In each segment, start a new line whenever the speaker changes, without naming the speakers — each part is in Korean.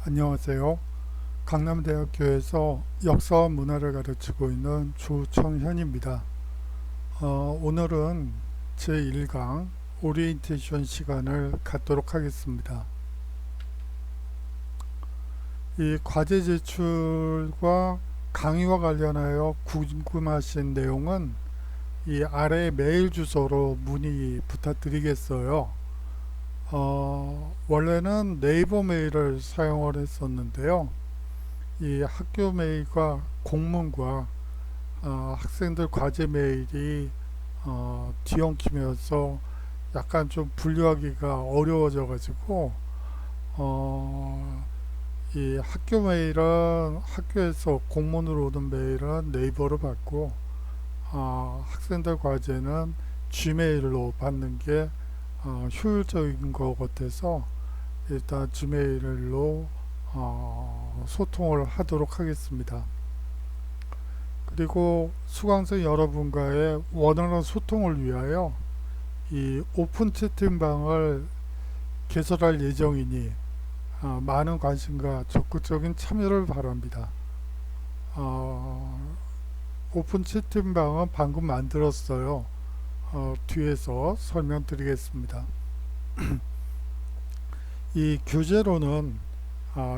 안녕하세요. 강남대학교에서 역사와 문화를 가르치고 있는 주청현입니다. 오늘은 제1강 오리엔테이션 시간을 갖도록 하겠습니다. 이 과제 제출과 강의와 관련하여 궁금하신 내용은 이 아래 메일 주소로 문의 부탁드리겠어요. 원래는 네이버 메일을 사용을 했었는데요. 이 학교 메일과 공문과 학생들 과제 메일이 뒤엉키면서 약간 좀 분류하기가 어려워져 가지고 이 학교 메일은 학교에서 공문으로 오는 메일은 네이버로 받고 학생들 과제는 지메일로 받는 게 효율적인 것 같아서 일단 지메일로 소통을 하도록 하겠습니다. 그리고 수강생 여러분과의 원활한 소통을 위하여 이 오픈 채팅방을 개설할 예정이니 많은 관심과 적극적인 참여를 바랍니다. 오픈 채팅방은 방금 만들었어요. 뒤에서 설명드리겠습니다. 이 교재로는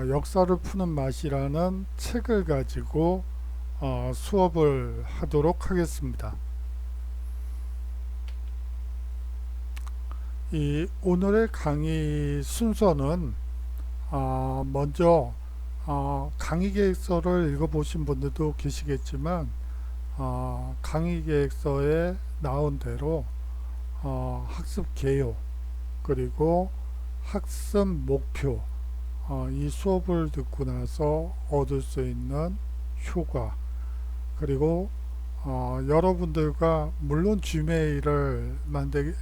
역사를 푸는 맛이라는 책을 가지고 수업을 하도록 하겠습니다. 이 오늘의 강의 순서는 먼저 강의 계획서를 읽어보신 분들도 계시겠지만 강의 계획서에 나온 대로 학습 개요 그리고 학습 목표 이 수업을 듣고 나서 얻을 수 있는 효과 그리고 여러분들과 물론 지메일을 만들기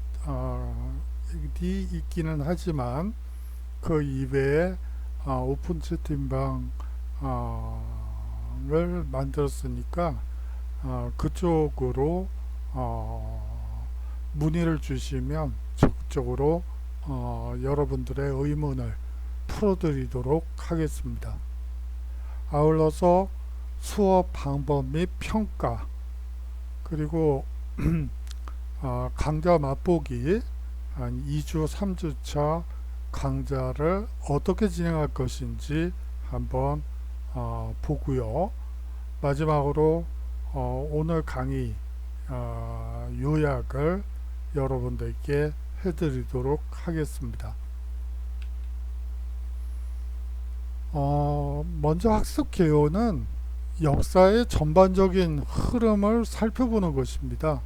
있기는 하지만 그 이외에 오픈 채팅방을 만들었으니까 그쪽으로 문의를 주시면 적극적으로 여러분들의 의문을 풀어드리도록 하겠습니다. 아울러서 수업 방법 및 평가 그리고 강좌 맛보기 한 2주 3주차 강좌를 어떻게 진행할 것인지 한번 보고요. 마지막으로 오늘 강의 요약을 여러분들께 해드리도록 하겠습니다. 먼저 학습 개요는 역사의 전반적인 흐름을 살펴보는 것입니다.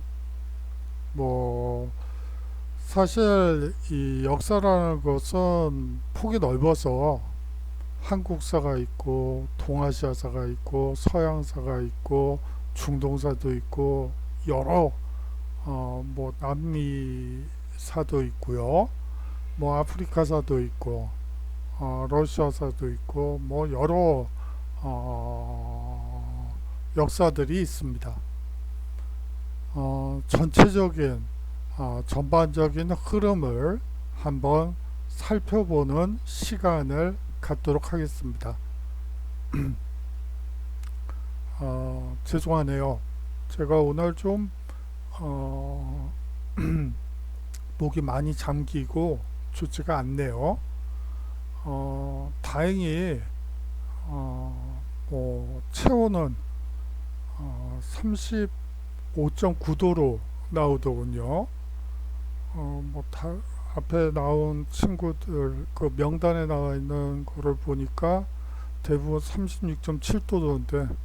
사실 이 역사라는 것은 폭이 넓어서 한국사가 있고 동아시아사가 있고 서양사가 있고 중동사도 있고 여러 남미사도 있고요. 아프리카사도 있고 러시아사도 있고 여러 역사들이 있습니다. 전체적인 전반적인 흐름을 한번 살펴보는 시간을 갖도록 하겠습니다. 죄송하네요. 제가 오늘 좀 목이 많이 잠기고 좋지가 않네요. 다행히 체온은 35.9도로 나오더군요. 앞에 나온 친구들 그 명단에 나와 있는 거를 보니까 대부분 36.7도던데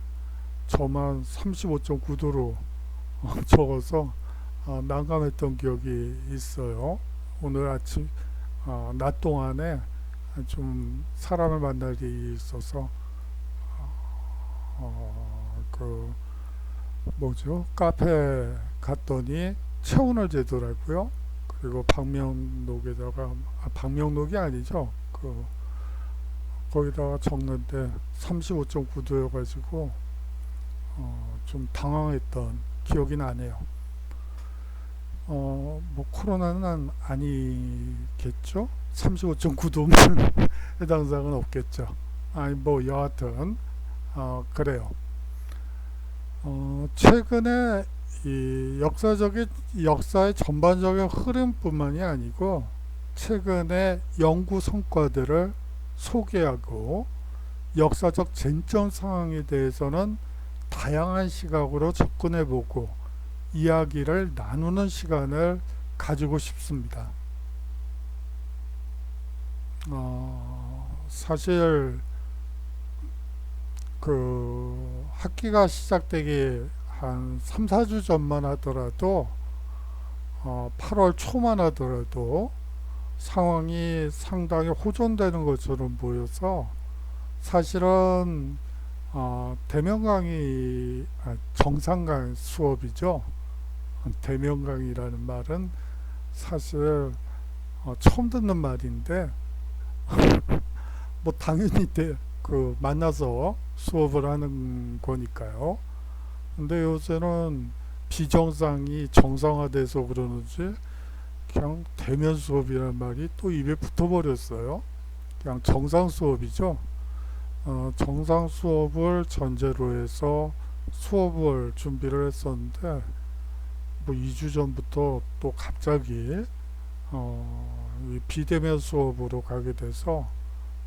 저만 35.9도로 적어서 난감했던 기억이 있어요. 오늘 아침 낮 동안에 좀 사람을 만날 일이 있어서 카페 갔더니 체온을 재더라고요. 그리고 방명록에다가 방명록이 아니죠. 거기다가 적는데 35.9도여 가지고 좀 당황했던 기억이 나네요. 코로나는 아니겠죠? 35.9도면 해당 사항은 없겠죠. 아니 뭐 여하튼 그래요. 최근에 이 역사의 전반적인 흐름뿐만이 아니고 최근의 연구 성과들을 소개하고 역사적 쟁점 상황에 대해서는 다양한 시각으로 접근해보고 이야기를 나누는 시간을 가지고 싶습니다. 사실 그 학기가 시작되기 한 3, 4주 전만 하더라도 8월 초만 하더라도 상황이 상당히 호전되는 것처럼 보여서 사실은 대면 강의, 정상 강의 수업이죠. 대면 강의라는 말은 사실 처음 듣는 말인데 뭐 당연히 그 만나서 수업을 하는 거니까요. 근데 요새는 비정상이 정상화돼서 그러는지 그냥 대면 수업이라는 말이 또 입에 붙어버렸어요. 그냥 정상 수업이죠. 정상 수업을 전제로 해서 수업을 준비를 했었는데 뭐 2주 전부터 또 갑자기 이 비대면 수업으로 가게 돼서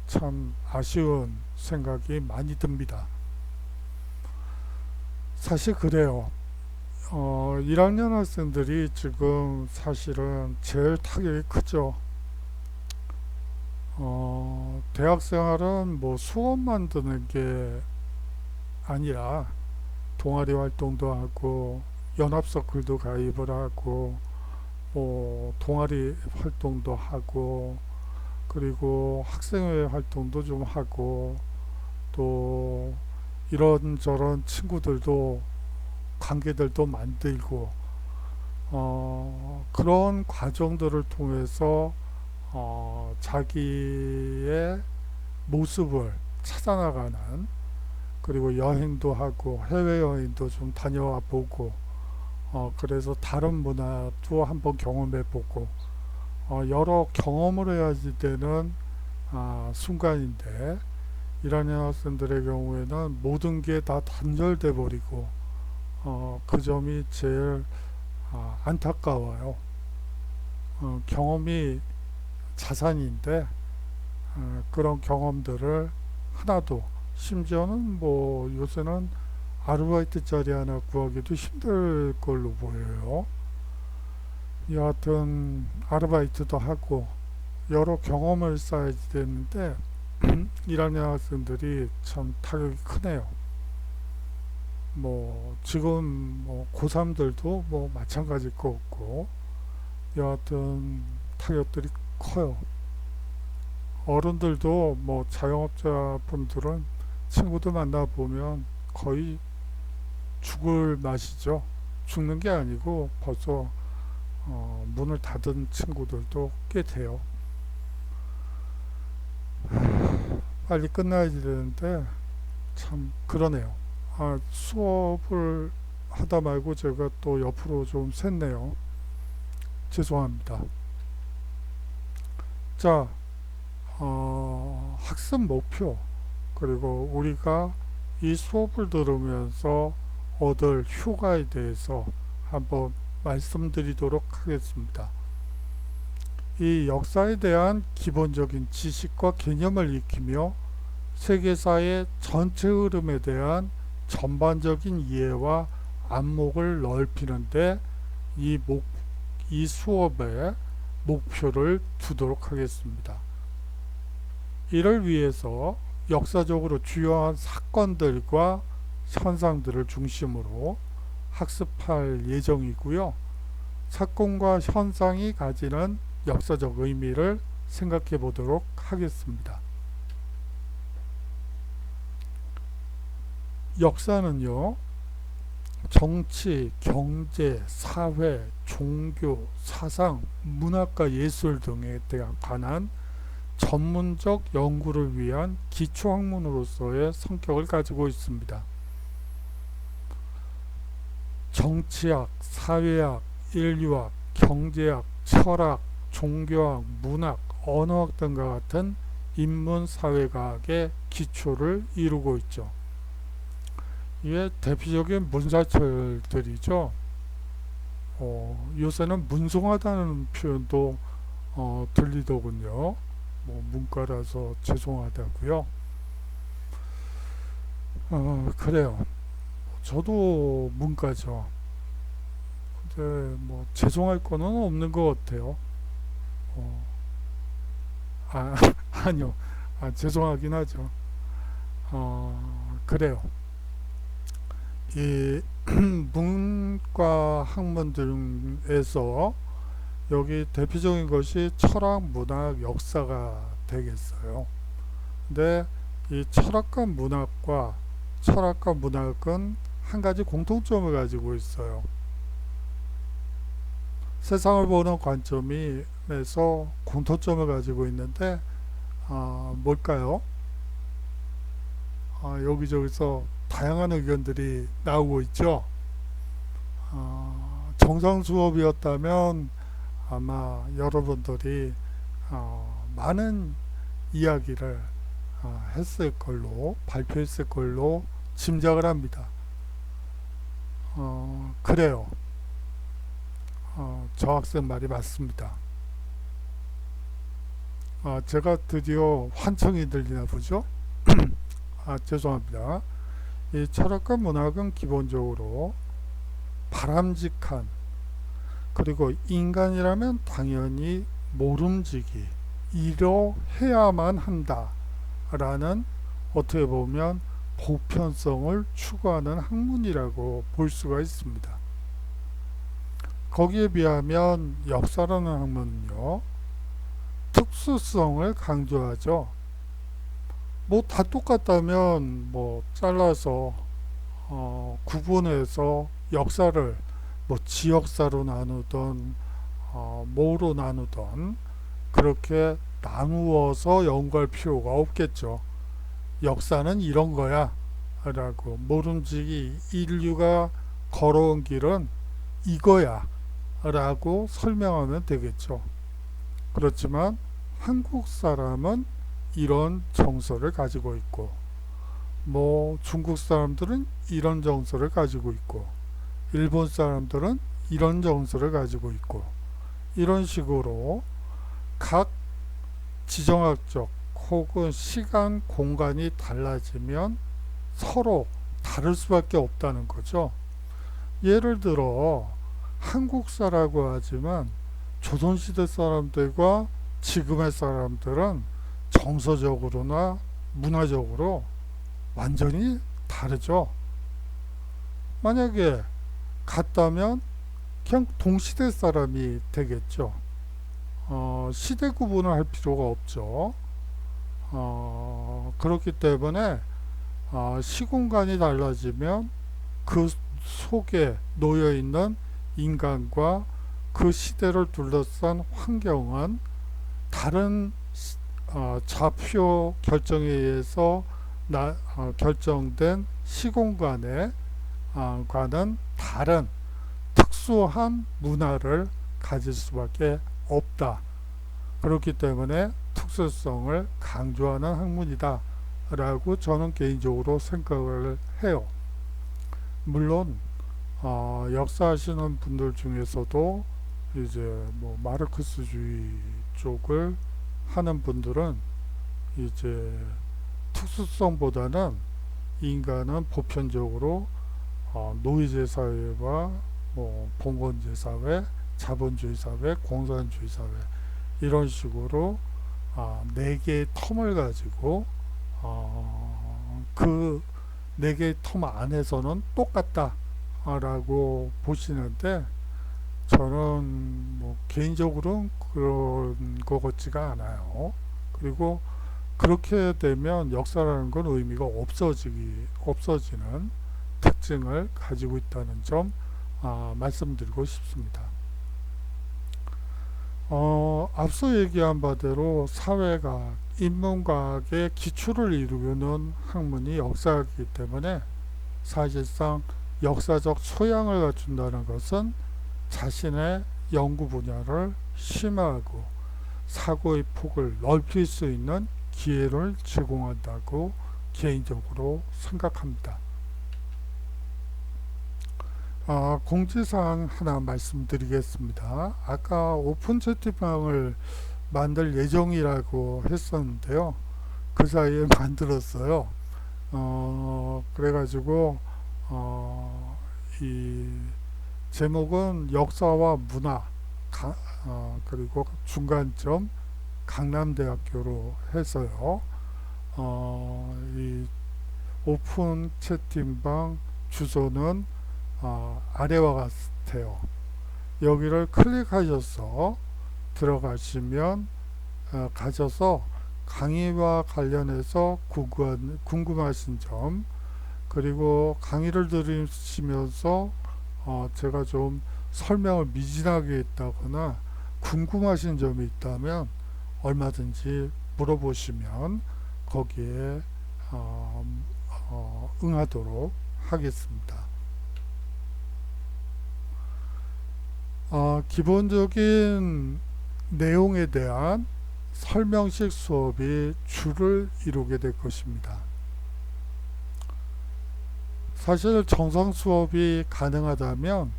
참 아쉬운 생각이 많이 듭니다. 사실 그래요. 1학년 학생들이 지금 사실은 제일 타격이 크죠. 대학 생활은 뭐 수업 만드는 게 아니라 동아리 활동도 하고 연합서클도 가입을 하고 뭐 동아리 활동도 하고 그리고 학생회 활동도 좀 하고 또 이런저런 친구들도 관계들도 만들고 그런 과정들을 통해서 자기의 모습을 찾아나가는 그리고 여행도 하고 해외여행도 좀 다녀와 보고 그래서 다른 문화도 한번 경험해 보고 여러 경험을 해야지 되는 순간인데 1학년 학생들의 경우에는 모든 게 다 단절돼 버리고 그 점이 제일 안타까워요. 경험이 자산인데 그런 경험들을 하나도 심지어는 뭐 요새는 아르바이트 자리 하나 구하기도 힘들 걸로 보여요. 여하튼 아르바이트도 하고 여러 경험을 쌓아야 되는데 1학년 학생들이 참 타격이 크네요. 뭐 지금 뭐 고3들도 뭐 마찬가지일 것 같고 여하튼 타격들이 커요. 어른들도 뭐 자영업자 분들은 친구들 만나보면 거의 죽을 맛이죠. 죽는 게 아니고 벌써 문을 닫은 친구들도 꽤 돼요. 빨리 끝나야지 되는데 참 그러네요. 수업을 하다 말고 제가 또 옆으로 좀 샜네요. 죄송합니다. 자, 학습 목표 그리고 우리가 이 수업을 들으면서 얻을 효과에 대해서 한번 말씀드리도록 하겠습니다. 이 역사에 대한 기본적인 지식과 개념을 익히며 세계사의 전체 흐름에 대한 전반적인 이해와 안목을 넓히는데 이 수업의 목표를 두도록 하겠습니다. 이를 위해서 역사적으로 주요한 사건들과 현상들을 중심으로 학습할 예정이고요. 사건과 현상이 가지는 역사적 의미를 생각해 보도록 하겠습니다. 역사는요, 정치, 경제, 사회, 종교, 사상, 문학과 예술 등에 관한 전문적 연구를 위한 기초학문으로서의 성격을 가지고 있습니다. 정치학, 사회학, 인류학, 경제학, 철학, 종교학, 문학, 언어학 등과 같은 인문사회과학의 기초를 이루고 있죠. 이게 대표적인 문사철들이죠. 요새는 문송하다는 표현도 들리더군요. 뭐 문과라서 죄송하다고요. 그래요. 저도 문과죠. 근데 뭐 죄송할 거는 없는 것 같아요. 어, 아, 아니요. 죄송하긴 하죠. 그래요. 이 문과 학문 중에서 여기 대표적인 것이 철학, 문학, 역사가 되겠어요. 근데 이 철학과 문학은 한 가지 공통점을 가지고 있어요. 세상을 보는 관점에서 공통점을 가지고 있는데 뭘까요? 여기저기서 다양한 의견들이 나오고 있죠. 정상 수업이었다면 아마 여러분들이 많은 이야기를 했을 걸로 발표했을 걸로 짐작을 합니다. 그래요. 저 학생 말이 맞습니다. 제가 드디어 환청이 들리나 보죠? 죄송합니다. 이 철학과 문학은 기본적으로 바람직한, 그리고 인간이라면 당연히 모름지기 이러해야만 한다 라는, 어떻게 보면 보편성을 추구하는 학문이라고 볼 수가 있습니다. 거기에 비하면 역사라는 학문은요, 특수성을 강조하죠. 뭐 다 똑같다면 뭐 잘라서 구분해서 역사를 뭐 지역사로 나누던 뭐로 나누던 그렇게 나누어서 연구할 필요가 없겠죠. 역사는 이런 거야 라고, 모름지기 인류가 걸어온 길은 이거야 라고 설명하면 되겠죠. 그렇지만 한국 사람은 이런 정서를 가지고 있고, 뭐 중국 사람들은 이런 정서를 가지고 있고, 일본 사람들은 이런 정서를 가지고 있고, 이런 식으로 각 지정학적 혹은 시간 공간이 달라지면 서로 다를 수밖에 없다는 거죠. 예를 들어 한국사라고 하지만 조선시대 사람들과 지금의 사람들은 정서적으로나 문화적으로 완전히 다르죠. 만약에 같다면 그냥 동시대 사람이 되겠죠. 시대 구분을 할 필요가 없죠. 그렇기 때문에 시공간이 달라지면 그 속에 놓여 있는 인간과 그 시대를 둘러싼 환경은 다른 좌표 결정에 의해서 결정된 시공간에 과는 다른 특수한 문화를 가질 수밖에 없다. 그렇기 때문에 특수성을 강조하는 학문이다 라고 저는 개인적으로 생각을 해요. 물론 역사하시는 분들 중에서도 이제 뭐 마르크스주의 쪽을 하는 분들은 이제 특수성보다는 인간은 보편적으로 노예제 사회와 뭐 봉건제 사회, 자본주의 사회, 공산주의 사회, 이런 식으로 네 개의 텀을 가지고 그 네 개의 텀 안에서는 똑같다 라고 보시는데, 저는 뭐 개인적으로는 그런 것 같지가 않아요. 그리고 그렇게 되면 역사라는 건 의미가 없어지는 특징을 가지고 있다는 점 말씀드리고 싶습니다. 앞서 얘기한 바대로 사회과학, 인문과학의 기초를 이루는 학문이 역사이기 때문에 사실상 역사적 소양을 갖춘다는 것은 자신의 연구 분야를 심화하고 사고의 폭을 넓힐 수 있는 기회를 제공한다고 개인적으로 생각합니다. 공지사항 하나 말씀드리겠습니다. 아까 오픈 채팅방을 만들 예정이라고 했었는데요. 그 사이에 만들었어요. 그래가지고 이 제목은 역사와 문화 그리고 중간점 강남대학교로 해서요. 이 오픈 채팅방 주소는 아래와 같아요. 여기를 클릭하셔서 들어가시면 가셔서 강의와 관련해서 궁금하신 점 그리고 강의를 들으시면서 제가 좀 설명을 미진하게 했다거나 궁금하신 점이 있다면 얼마든지 물어보시면 거기에 응하도록 하겠습니다. 기본적인 내용에 대한 설명식 수업이 주를 이루게 될 것입니다. 사실 정상 수업이 가능하다면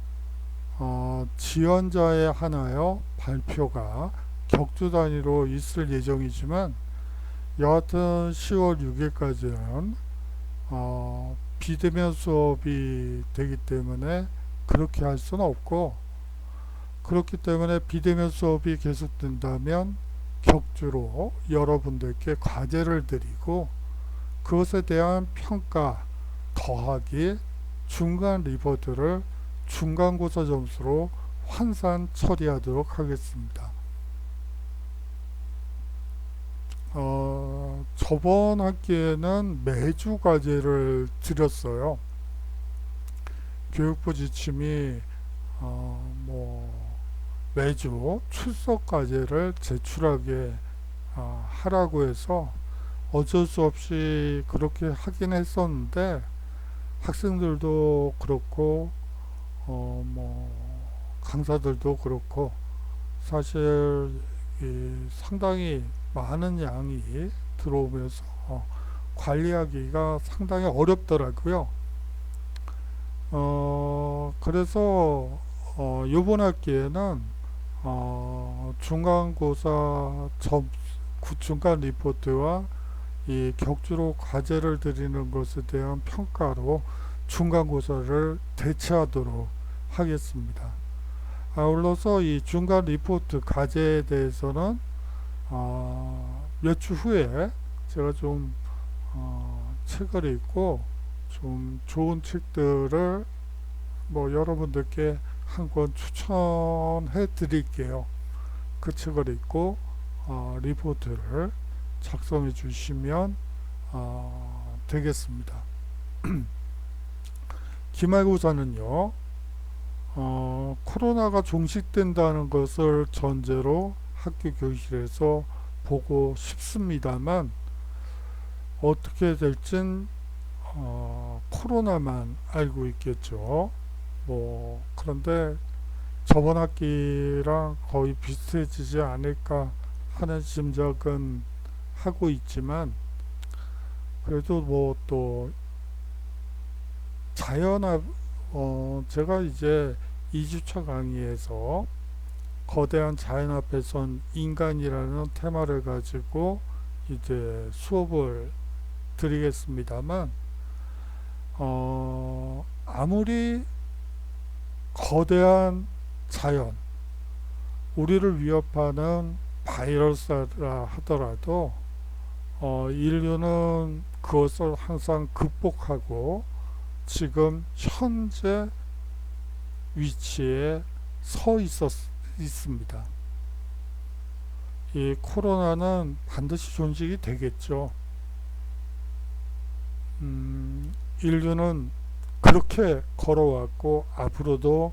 지원자에 한하여 발표가 격주 단위로 있을 예정이지만 여하튼 10월 6일까지는 비대면 수업이 되기 때문에 그렇게 할 수는 없고, 그렇기 때문에 비대면 수업이 계속된다면 격주로 여러분들께 과제를 드리고 그것에 대한 평가 더하기 중간 리포트를 중간고사 점수로 환산 처리하도록 하겠습니다. 저번 학기에는 매주 과제를 드렸어요. 교육부 지침이 매주 출석 과제를 제출하게 하라고 해서 어쩔 수 없이 그렇게 하긴 했었는데, 학생들도 그렇고 강사들도 그렇고 사실 상당히 많은 양이 들어오면서 관리하기가 상당히 어렵더라고요. 그래서 이번 학기에는 중간고사 중간 리포트와 이 격주로 과제를 드리는 것에 대한 평가로 중간고사를 대체하도록 하겠습니다. 아울러서 이 중간 리포트 과제에 대해서는 몇 주 후에 제가 좀 책을 읽고 좀 좋은 책들을 여러분들께 한 권 추천해 드릴게요. 그 책을 읽고 리포트를 작성해 주시면 되겠습니다. 기말고사는요, 코로나가 종식된다는 것을 전제로 학교 교실에서 보고 싶습니다만 어떻게 될진 코로나만 알고 있겠죠. 그런데 저번 학기랑 거의 비슷해지지 않을까 하는 짐작은 하고 있지만, 그래도 또 자연학 제가 이제 2주차 강의에서 거대한 자연 앞에선 인간이라는 테마를 가지고 이제 수업을 드리겠습니다만, 아무리 거대한 자연, 우리를 위협하는 바이러스라 하더라도 인류는 그것을 항상 극복하고 지금 현재 위치에 서 있습니다. 이 코로나는 반드시 존식이 되겠죠. 인류는 그렇게 걸어왔고 앞으로도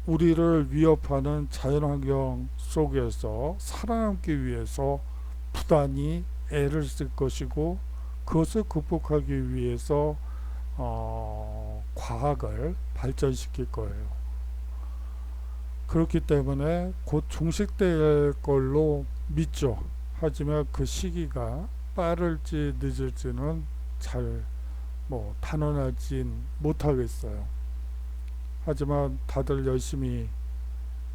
우리를 위협하는 자연환경 속에서 살아남기 위해서 부단히 애를 쓸 것이고, 그것을 극복하기 위해서 과학을 발전시킬 거예요. 그렇기 때문에 곧 종식될 걸로 믿죠. 하지만 그 시기가 빠를지 늦을지는 잘 단언하진 못하겠어요. 하지만 다들 열심히,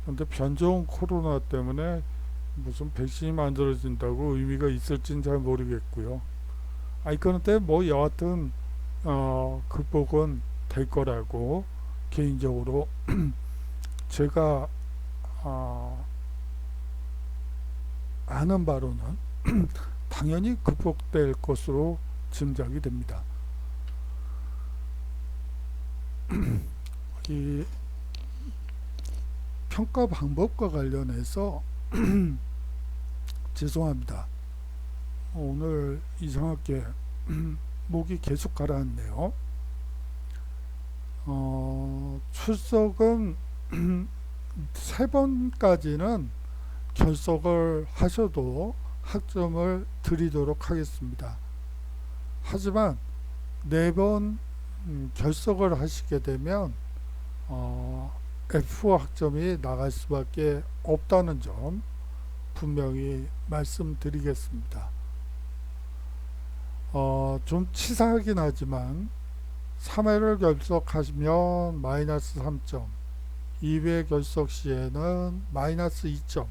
근데 변종 코로나 때문에 무슨 백신이 만들어진다고 의미가 있을지는 잘 모르겠고요. 그런데 여하튼 극복은 될 거라고 개인적으로 제가 아는 바로는 당연히 극복될 것으로 짐작이 됩니다. 이 평가 방법과 관련해서 죄송합니다. 오늘 이상하게 목이 계속 가라앉네요. 출석은 3번까지는 결석을 하셔도 학점을 드리도록 하겠습니다. 하지만 4번 결석을 하시게 되면 F 학점이 나갈 수밖에 없다는 점 분명히 말씀드리겠습니다. 좀 치사하긴 하지만 3회를 결석하시면 마이너스 3점, 2회 결석 시에는 마이너스 2점,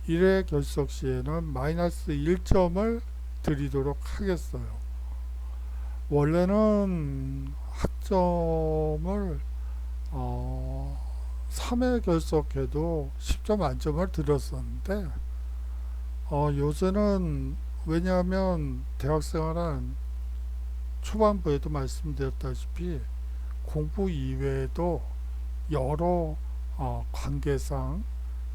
1회 결석 시에는 마이너스 1점을 드리도록 하겠어요. 원래는 학점을 3회 결석해도 10점 만점을 드렸었는데 요새는 왜냐하면 대학생활은 초반부에도 말씀드렸다시피 공부 이외에도 여러 관계상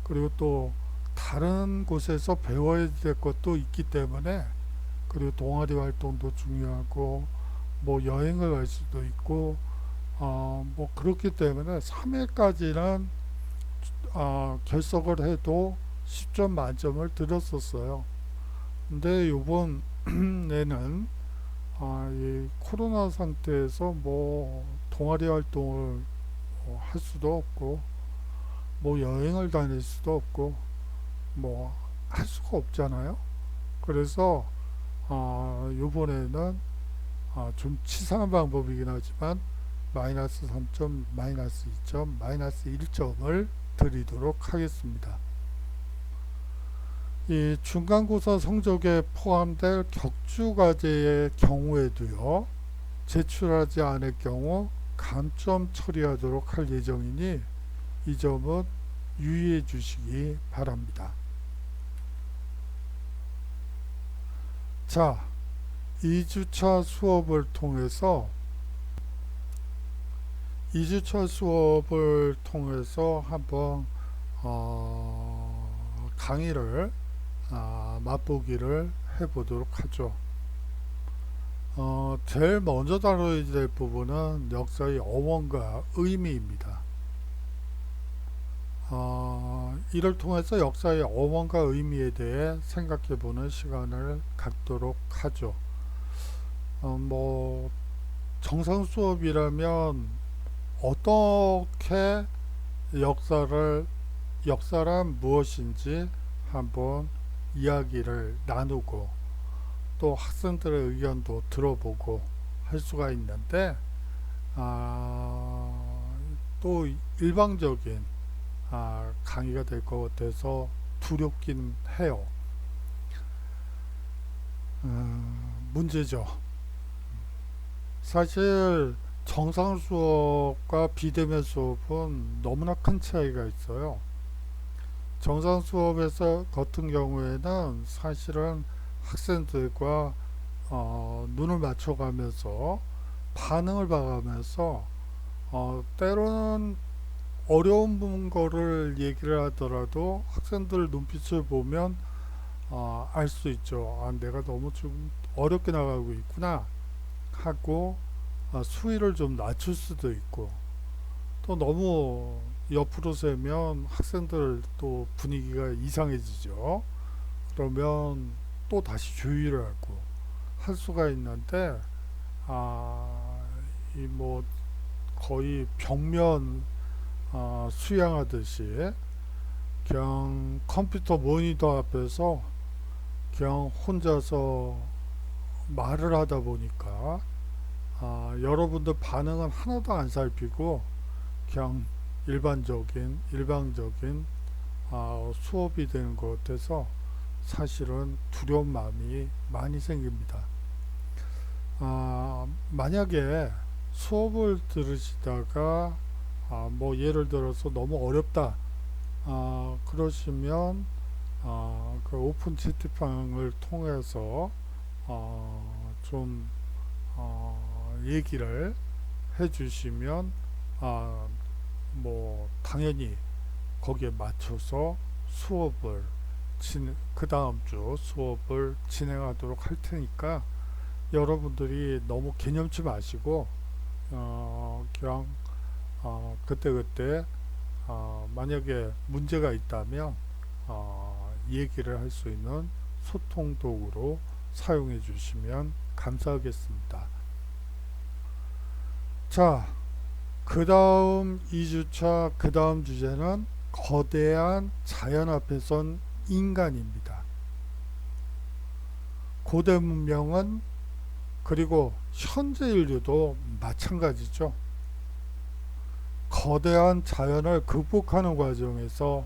그리고 또 다른 곳에서 배워야 될 것도 있기 때문에, 그리고 동아리 활동도 중요하고 여행을 갈 수도 있고 그렇기 때문에 3회까지는 결석을 해도 10점 만점을 드렸었어요. 근데 요번에는 이 코로나 상태에서 동아리 활동을 할 수도 없고 여행을 다닐 수도 없고 할 수가 없잖아요. 그래서 요번에는 좀 치사한 방법이긴 하지만 마이너스 3점, 마이너스 2점, 마이너스 1점을 드리도록 하겠습니다. 이 중간고사 성적에 포함될 격주과제의 경우에도요, 제출하지 않을 경우 감점 처리하도록 할 예정이니 이 점은 유의해 주시기 바랍니다. 자, 2주차 수업을 통해서 한번 강의를 맛보기를 해보도록 하죠. 제일 먼저 다뤄야 될 부분은 역사의 어원과 의미입니다. 이를 통해서 역사의 어원과 의미에 대해 생각해보는 시간을 갖도록 하죠. 정상 수업이라면 어떻게 역사란 무엇인지 한번 이야기를 나누고 또 학생들의 의견도 들어보고 할 수가 있는데 또 일방적인 강의가 될 것 같아서 두렵긴 해요. 문제죠. 사실 정상 수업과 비대면 수업은 너무나 큰 차이가 있어요. 정상 수업에서 같은 경우에는 사실은 학생들과 눈을 맞춰가면서 반응을 봐가면서 때로는 어려운 거를 얘기를 하더라도 학생들 눈빛을 보면 알 수 있죠. 내가 너무 좀 어렵게 나가고 있구나 하고 수위를 좀 낮출 수도 있고, 또 너무 옆으로 세면 학생들 또 분위기가 이상해지죠. 그러면 또 다시 조율을 하고 할 수가 있는데 이 거의 벽면 수양하듯이 그냥 컴퓨터 모니터 앞에서 그냥 혼자서 말을 하다 보니까 여러분들 반응은 하나도 안 살피고 그냥 일방적인 수업이 되는 것 같아서 사실은 두려운 마음이 많이 생깁니다. 만약에 수업을 들으시다가 뭐 예를 들어서 너무 어렵다 그러시면 그 오픈 채팅방을 통해서 좀 얘기를 해주시면 뭐 당연히 거기에 맞춰서 그 다음 주 수업을 진행하도록 할 테니까 여러분들이 너무 개념치 마시고 그냥 그때그때 만약에 문제가 있다면 얘기를 할 수 있는 소통 도구로 사용해 주시면 감사하겠습니다. 자, 그 다음 2주차 그 다음 주제는 거대한 자연 앞에선 인간입니다. 고대 문명은 그리고 현재 인류도 마찬가지죠. 거대한 자연을 극복하는 과정에서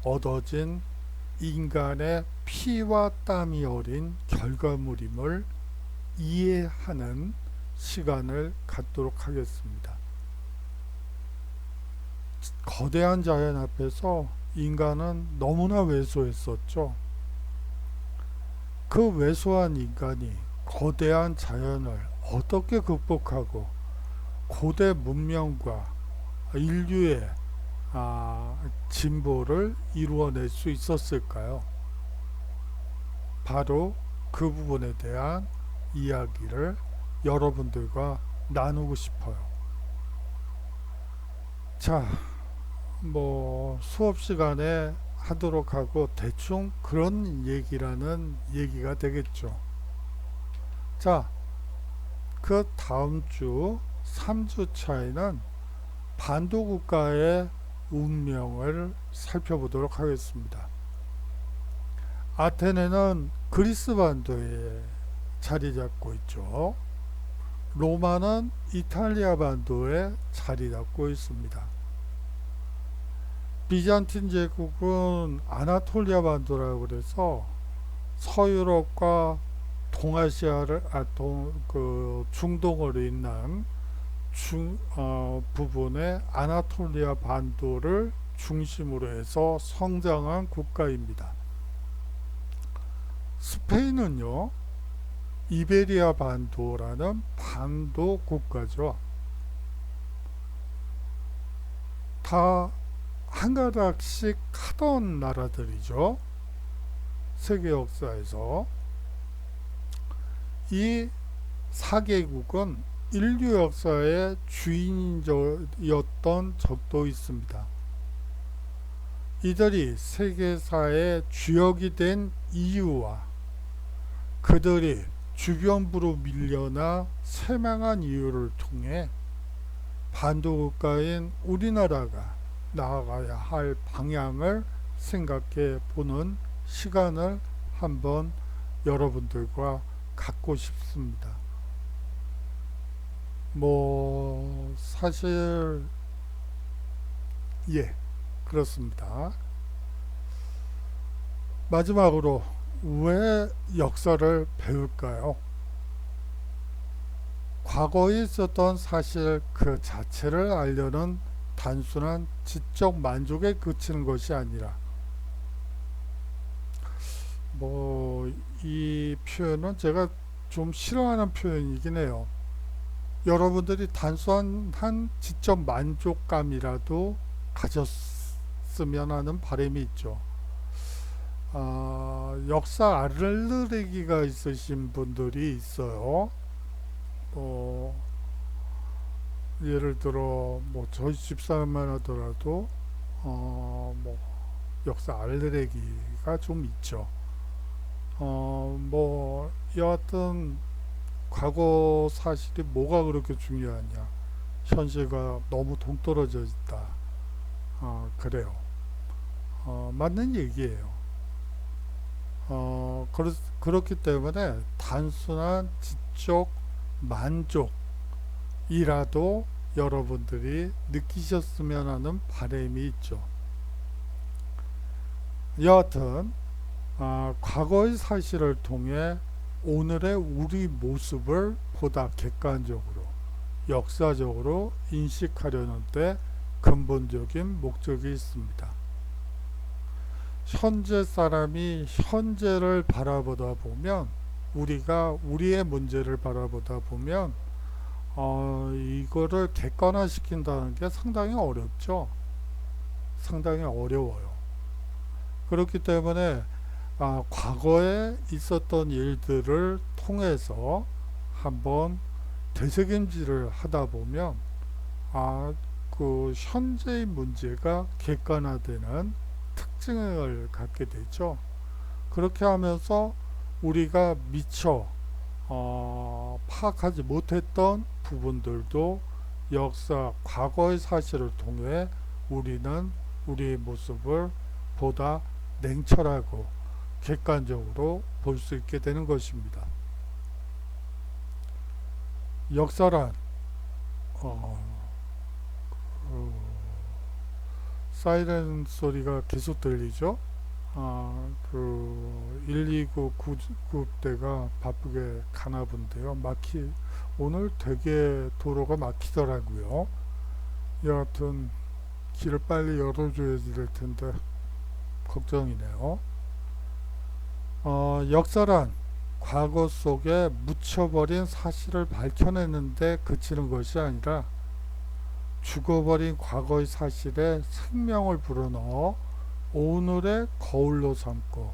얻어진 인간의 피와 땀이 어린 결과물임을 이해하는 시간을 갖도록 하겠습니다. 거대한 자연 앞에서 인간은 너무나 왜소했었죠. 그 왜소한 인간이 거대한 자연을 어떻게 극복하고 고대 문명과 인류의 진보를 이루어낼 수 있었을까요? 바로 그 부분에 대한 이야기를 여러분들과 나누고 싶어요. 자, 뭐 수업 시간에 하도록 하고 대충 그런 얘기라는 얘기가 되겠죠. 자, 그 다음 주 3주 차에는 반도 국가의 운명을 살펴보도록 하겠습니다. 아테네는 그리스 반도에 자리 잡고 있죠. 로마는 이탈리아 반도에 자리 잡고 있습니다. 비잔틴 제국은 아나톨리아 반도라고 그래서 서유럽과 동아시아를 중동을 잇는 부분의 아나톨리아 반도를 중심으로 해서 성장한 국가입니다. 스페인은요, 이베리아 반도라는 반도 국가죠. 다 한 가닥씩 하던 나라들이죠. 세계 역사에서. 이 4개국은 인류 역사의 주인이었던 적도 있습니다. 이들이 세계사의 주역이 된 이유와 그들이 주변부로 밀려나 쇠망한 이유를 통해 반도 국가인 우리나라가 나아가야 할 방향을 생각해 보는 시간을 한번 여러분들과 갖고 싶습니다. 뭐 사실 그렇습니다. 마지막으로 왜 역사를 배울까요? 과거에 있었던 사실 그 자체를 알려는 단순한 지적 만족에 그치는 것이 아니라 뭐 이 표현은 제가 좀 싫어하는 표현이긴 해요. 여러분들이 단순한 지적 만족감이라도 가졌으면 하는 바람이 있죠. 역사 알레르기가 있으신 분들이 있어요. 예를 들어 뭐 저희 집사람만 하더라도 뭐 역사 알레르기가 좀 있죠. 뭐 여하튼 과거 사실이 뭐가 그렇게 중요하냐, 현실과 너무 동떨어져 있다. 그래요. 맞는 얘기예요. 그렇기 때문에 단순한 지적 만족이라도 여러분들이 느끼셨으면 하는 바람이 있죠. 여하튼 과거의 사실을 통해 오늘의 우리 모습을 보다 객관적으로 역사적으로 인식하려는 데 근본적인 목적이 있습니다. 현재 사람이 현재를 바라보다 보면 우리가 우리의 문제를 바라보다 보면 이거를 객관화시킨다는 게 상당히 어렵죠. 상당히 어려워요. 그렇기 때문에 과거에 있었던 일들을 통해서 한번 되새김질을 하다 보면 그 현재의 문제가 객관화되는 특징을 갖게 되죠. 그렇게 하면서 우리가 미처 파악하지 못했던 부분들도 역사, 과거의 사실을 통해 우리는 우리의 모습을 보다 냉철하고 객관적으로 볼 수 있게 되는 것입니다. 역사란 사이렌 소리가 계속 들리죠. 그 129 구급대가 바쁘게 가나 본데요. 오늘 되게 도로가 막히더라고요. 여하튼 길을 빨리 열어줘야 될 텐데 걱정이네요. 역사란 과거 속에 묻혀버린 사실을 밝혀내는데 그치는 것이 아니라 죽어버린 과거의 사실에 생명을 불어넣어 오늘의 거울로 삼고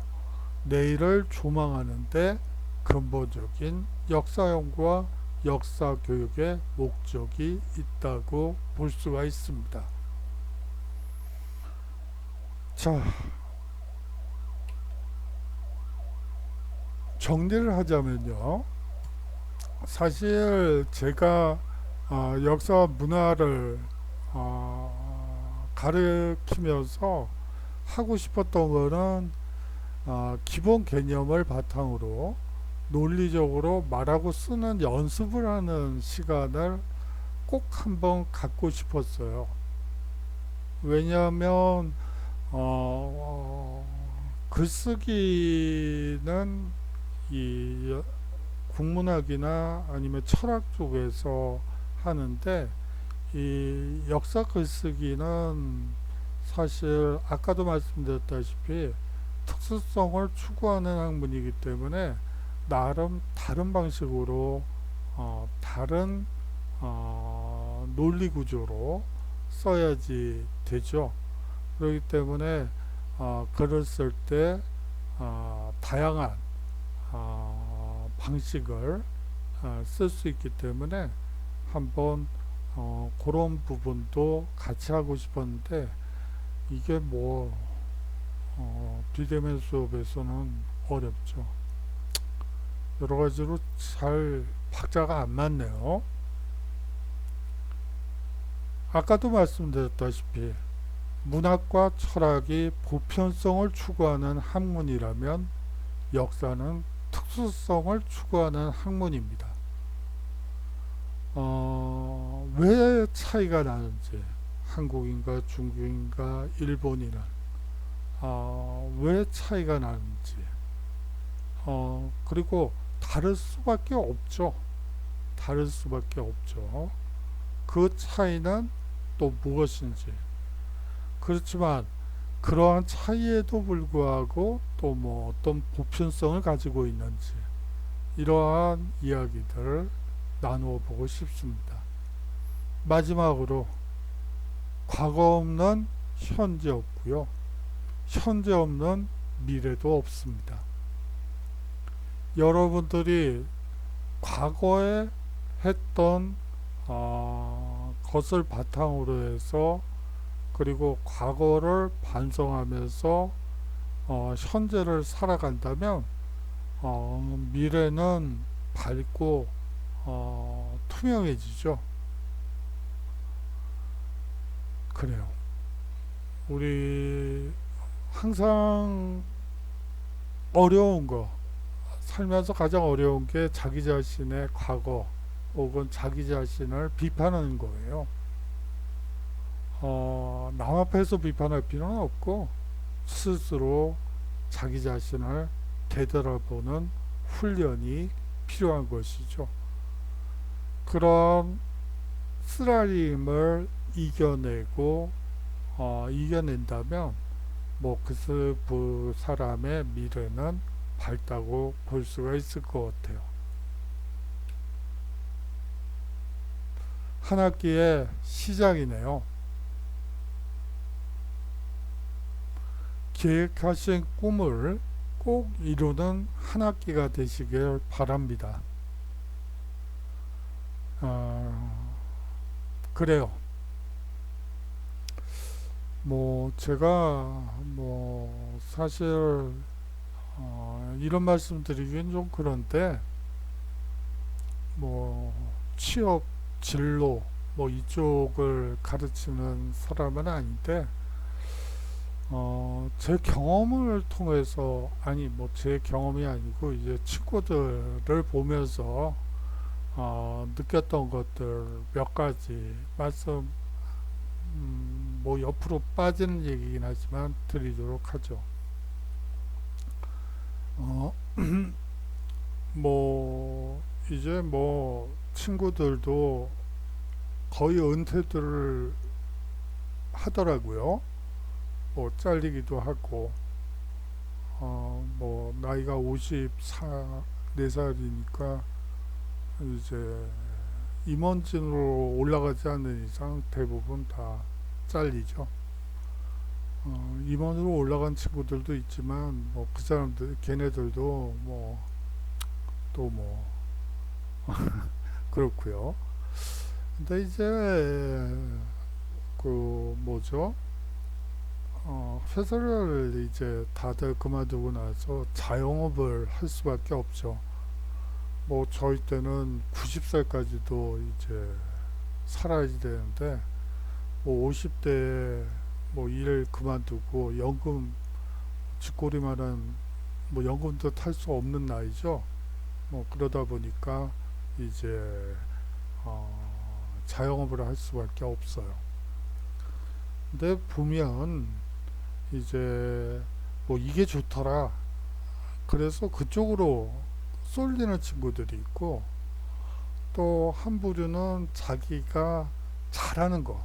내일을 조망하는데 근본적인 역사 연구와 역사 교육의 목적이 있다고 볼 수가 있습니다. 자, 정리를 하자면요. 사실 제가 역사 문화를 가르치면서 하고 싶었던 거는 기본 개념을 바탕으로 논리적으로 말하고 쓰는 연습을 하는 시간을 꼭 한번 갖고 싶었어요. 왜냐하면 글쓰기는 이 국문학이나 아니면 철학 쪽에서 하는데 이 역사 글쓰기는 사실 아까도 말씀드렸다시피 특수성을 추구하는 학문이기 때문에 나름 다른 방식으로 다른 논리 구조로 써야지 되죠. 그렇기 때문에 글을 쓸 때 다양한 방식을 쓸 수 있기 때문에 한번 그런 부분도 같이 하고 싶었는데 이게 비대면 수업에서는 어렵죠. 여러 가지로 잘 박자가 안 맞네요. 아까도 말씀드렸다시피 문학과 철학이 보편성을 추구하는 학문이라면 역사는 특수성을 추구하는 학문입니다. 왜 차이가 나는지 한국인과 중국인과 일본인은 왜 차이가 나는지 그리고 다를 수밖에 없죠. 다를 수밖에 없죠. 그 차이는 또 무엇인지 그렇지만 그러한 차이에도 불구하고 또 어떤 보편성을 가지고 있는지 이러한 이야기들을 나누어 보고 싶습니다. 마지막으로 과거 없는 현재 없고요. 현재 없는 미래도 없습니다. 여러분들이 과거에 했던 것을 바탕으로 해서 그리고 과거를 반성하면서 현재를 살아간다면 미래는 밝고 투명해지죠. 그래요. 우리 항상 어려운 거, 살면서 가장 어려운 게 자기 자신의 과거 혹은 자기 자신을 비판하는 거예요. 남 앞에서 비판할 필요는 없고 스스로 자기 자신을 되돌아보는 훈련이 필요한 것이죠. 그런 쓰라림을 이겨낸다면 뭐 그 사람의 미래는 밝다고 볼 수가 있을 것 같아요. 한 학기의 시작이네요. 계획하신 꿈을 꼭 이루는 한 학기가 되시길 바랍니다. 그래요. 뭐 제가 뭐 사실 이런 말씀 드리긴 좀 그런데 뭐 취업 진로 뭐 이쪽을 가르치는 사람은 아닌데 제 경험을 통해서 아니 뭐 제 경험이 아니고 이제 친구들을 보면서 느꼈던 것들 몇 가지 말씀 뭐 옆으로 빠지는 얘기긴 하지만 드리도록 하죠. 어, 뭐 이제 뭐 친구들도 거의 은퇴들을 하더라고요. 뭐 잘리기도 하고 뭐 나이가 54살이니까 이제 임원진으로 올라가지 않는 이상 대부분 다 잘리죠. 임원으로 올라간 친구들도 있지만 뭐 그 사람들 걔네들도 뭐 또 뭐 그렇고요. 근데 이제 그 뭐죠? 회사를 이제 다들 그만두고 나서 자영업을 할 수밖에 없죠. 뭐 저희 때는 90살까지도 이제 살아야 되는데 뭐 50대에 뭐 일을 그만두고 연금 쥐꼬리만한 뭐 연금도 탈 수 없는 나이죠. 뭐 그러다 보니까 이제 자영업을 할 수밖에 없어요. 근데 보면 이제 뭐 이게 좋더라. 그래서 그쪽으로 쏠리는 친구들이 있고 또 한 부류는 자기가 잘하는 거,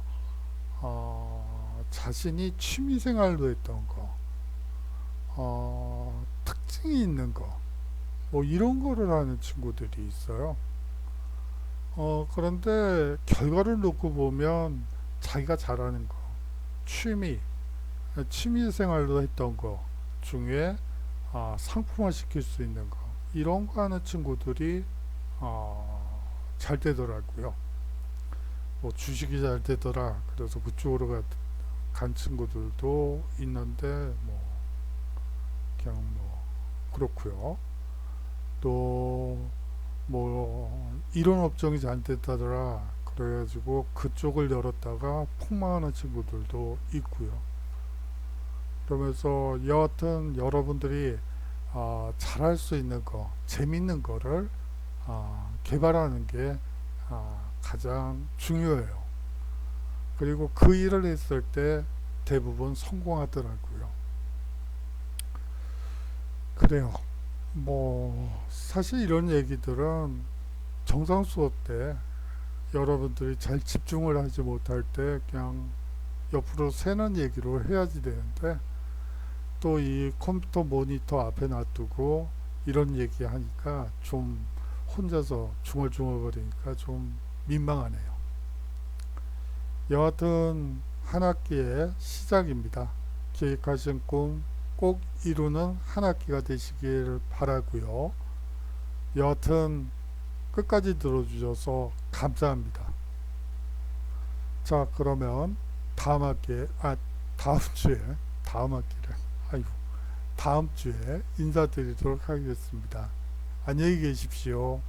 자신이 취미생활로 했던 거, 특징이 있는 거, 뭐 이런 거를 하는 친구들이 있어요. 그런데 결과를 놓고 보면 자기가 잘하는 거, 취미생활로 했던 거 중에 상품화 시킬 수 있는 거, 이런 거 하는 친구들이 잘 되더라고요. 뭐 주식이 잘 되더라. 그래서 그쪽으로 간 친구들도 있는데 뭐 그냥 뭐 그렇고요. 또 뭐 이런 업종이 잘 됐다더라. 그래가지고 그쪽을 열었다가 폭망하는 친구들도 있고요. 그러면서 여하튼 여러분들이 잘할 수 있는 거, 재밌는 거를 개발하는 게 가장 중요해요. 그리고 그 일을 했을 때 대부분 성공하더라고요. 그래요. 뭐 사실 이런 얘기들은 정상 수업 때 여러분들이 잘 집중을 하지 못할 때 그냥 옆으로 새는 얘기로 해야지 되는데 또 이 컴퓨터 모니터 앞에 놔두고 이런 얘기 하니까 좀 혼자서 중얼중얼거리니까 좀 민망하네요. 여하튼 한 학기의 시작입니다. 계획하신 꿈 꼭 이루는 한 학기가 되시길 바라고요. 여하튼 끝까지 들어주셔서 감사합니다. 자, 그러면 다음 주에, 다음 학기를, 아이고, 다음 주에 인사드리도록 하겠습니다. 안녕히 계십시오.